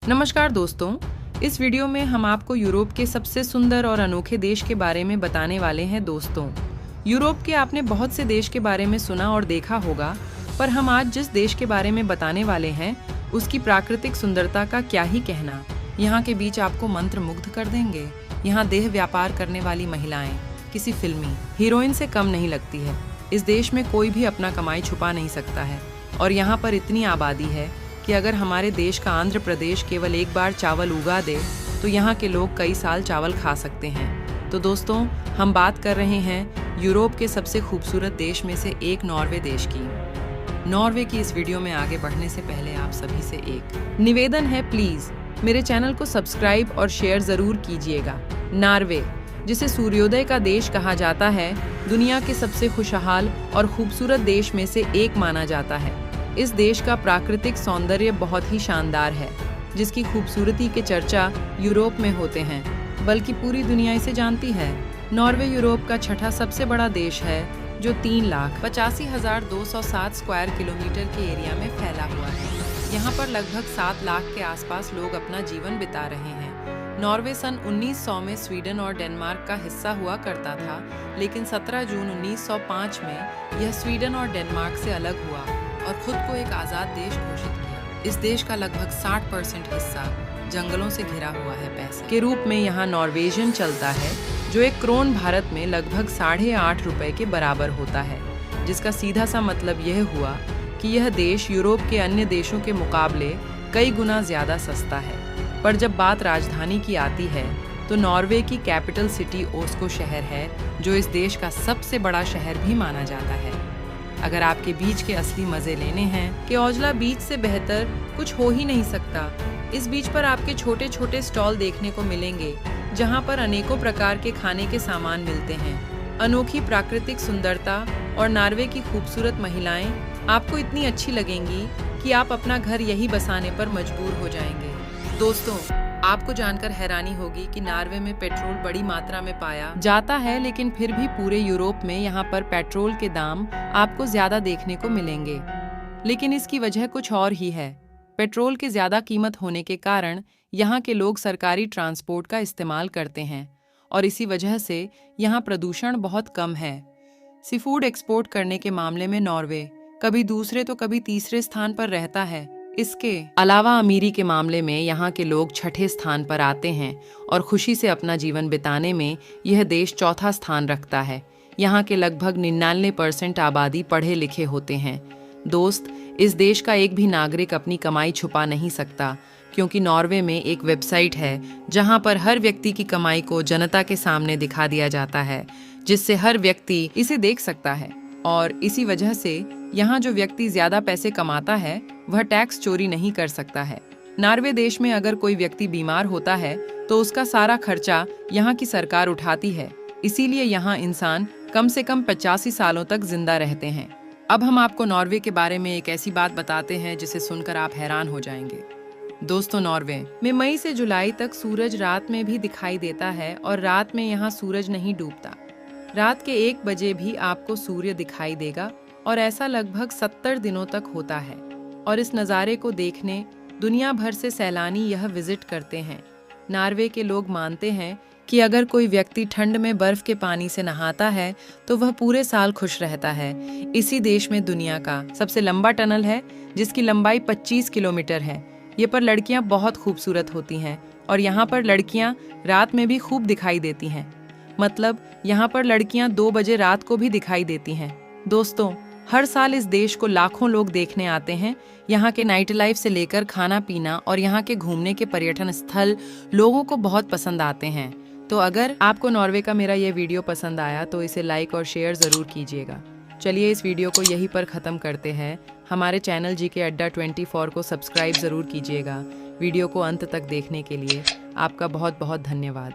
नमस्कार दोस्तों, इस वीडियो में हम आपको यूरोप के सबसे सुंदर और अनोखे देश के बारे में बताने वाले हैं। दोस्तों, यूरोप के आपने बहुत से देश के बारे में सुना और देखा होगा, पर हम आज जिस देश के बारे में बताने वाले हैं उसकी प्राकृतिक सुंदरता का क्या ही कहना। यहाँ के बीच आपको मंत्रमुग्ध कर देंगे। यहाँ देह व्यापार करने वाली महिलाएं किसी फिल्मी हीरोइन से कम नहीं लगती है। इस देश में कोई भी अपना कमाई छुपा नहीं सकता है और यहाँ पर इतनी आबादी है कि अगर हमारे देश का आंध्र प्रदेश केवल एक बार चावल उगा दे तो यहाँ के लोग कई साल चावल खा सकते हैं। तो दोस्तों, हम बात कर रहे हैं यूरोप के सबसे खूबसूरत देश में से एक नॉर्वे देश की। नॉर्वे की इस वीडियो में आगे बढ़ने से पहले आप सभी से एक निवेदन है, प्लीज मेरे चैनल को सब्सक्राइब और शेयर जरूर कीजिएगा। नॉर्वे, जिसे सूर्योदय का देश कहा जाता है, दुनिया के सबसे खुशहाल और खूबसूरत देश में से एक माना जाता है। इस देश का प्राकृतिक सौंदर्य बहुत ही शानदार है, जिसकी खूबसूरती के चर्चा यूरोप में होते हैं, बल्कि पूरी दुनिया इसे जानती है। नॉर्वे यूरोप का छठा सबसे बड़ा देश है, जो 3,85,207 स्क्वायर किलोमीटर के एरिया में फैला हुआ है। यहाँ पर लगभग 7 लाख के आसपास लोग अपना जीवन बिता रहे हैं। नॉर्वे सन 1900 में स्वीडन और डेनमार्क का हिस्सा हुआ करता था, लेकिन 17 जून 1905 में यह स्वीडन और डेनमार्क से अलग हुआ और खुद को एक आज़ाद देश घोषित किया। इस देश का लगभग 60% हिस्सा जंगलों से घिरा हुआ है। पैसे के रूप में यहाँ नॉर्वेजियन चलता है, जो एक क्रोन भारत में लगभग 8.5 रुपए के बराबर होता है, जिसका सीधा सा मतलब यह हुआ कि यह देश यूरोप के अन्य देशों के मुकाबले कई गुना ज्यादा सस्ता है। पर जब बात राजधानी की आती है तो नॉर्वे की कैपिटल सिटी ओस्लो शहर है, जो इस देश का सबसे बड़ा शहर भी माना जाता है। अगर आपके बीच के असली मजे लेने हैं कि ओस्लो बीच से बेहतर कुछ हो ही नहीं सकता। इस बीच पर आपके छोटे छोटे स्टॉल देखने को मिलेंगे, जहां पर अनेकों प्रकार के खाने के सामान मिलते हैं। अनोखी प्राकृतिक सुंदरता और नॉर्वे की खूबसूरत महिलाएं आपको इतनी अच्छी लगेंगी कि आप अपना घर यही बसाने पर मजबूर हो जाएंगे। दोस्तों, आपको जानकर हैरानी होगी कि नॉर्वे में पेट्रोल बड़ी मात्रा में पाया जाता है, लेकिन फिर भी पूरे यूरोप में यहाँ पर पेट्रोल के दाम आपको ज्यादा देखने को मिलेंगे। लेकिन इसकी वजह कुछ और ही है। पेट्रोल की ज्यादा कीमत होने के कारण यहाँ के लोग सरकारी ट्रांसपोर्ट का इस्तेमाल करते हैं और इसी वजह से यहाँ प्रदूषण बहुत कम है। सी फूड एक्सपोर्ट करने के मामले में नॉर्वे कभी दूसरे तो कभी तीसरे स्थान पर रहता है। इसके अलावा अमीरी के मामले में यहाँ के लोग छठे स्थान पर आते हैं और खुशी से अपना जीवन बिताने में यह देश चौथा स्थान रखता है। यहाँ के लगभग 99% आबादी पढ़े लिखे होते हैं। दोस्त, इस देश का एक भी नागरिक अपनी कमाई छुपा नहीं सकता, क्योंकि नॉर्वे में एक वेबसाइट है जहाँ पर हर व्यक्ति की कमाई को जनता के सामने दिखा दिया जाता है, जिससे हर व्यक्ति इसे देख सकता है। और इसी वजह से यहाँ जो व्यक्ति ज्यादा पैसे कमाता है वह टैक्स चोरी नहीं कर सकता है। नॉर्वे देश में अगर कोई व्यक्ति बीमार होता है तो उसका सारा खर्चा यहाँ की सरकार उठाती है। इसीलिए यहाँ इंसान कम से कम 85 सालों तक जिंदा रहते हैं। अब हम आपको नॉर्वे के बारे में एक ऐसी बात बताते हैं जिसे सुनकर आप हैरान हो जाएंगे। दोस्तों, नॉर्वे में मई से जुलाई तक सूरज रात में भी दिखाई देता है और रात में यहाँ सूरज नहीं डूबता। रात के 1 बजे भी आपको सूर्य दिखाई देगा और ऐसा लगभग 70 दिनों तक होता है। और इस नज़ारे को देखने दुनिया भर से सैलानी यह विजिट करते हैं। नॉर्वे के लोग मानते हैं कि अगर कोई व्यक्ति ठंड में बर्फ के पानी से नहाता है तो वह पूरे साल खुश रहता है। इसी देश में दुनिया का सबसे लंबा टनल है, जिसकी लंबाई 25 किलोमीटर है। ये पर लड़कियां बहुत खूबसूरत होती हैं और यहाँ पर लड़कियां रात में भी खूब दिखाई देती हैं। मतलब यहाँ पर लड़कियां 2 बजे रात को भी दिखाई देती हैं। दोस्तों, हर साल इस देश को लाखों लोग देखने आते हैं। यहाँ के नाइट लाइफ से लेकर खाना पीना और यहाँ के घूमने के पर्यटन स्थल लोगों को बहुत पसंद आते हैं। तो अगर आपको नॉर्वे का मेरा ये वीडियो पसंद आया तो इसे लाइक और शेयर ज़रूर कीजिएगा। चलिए इस वीडियो को यहीं पर ख़त्म करते हैं। हमारे चैनल GK अड्डा 24 को सब्सक्राइब ज़रूर कीजिएगा। वीडियो को अंत तक देखने के लिए आपका बहुत बहुत धन्यवाद।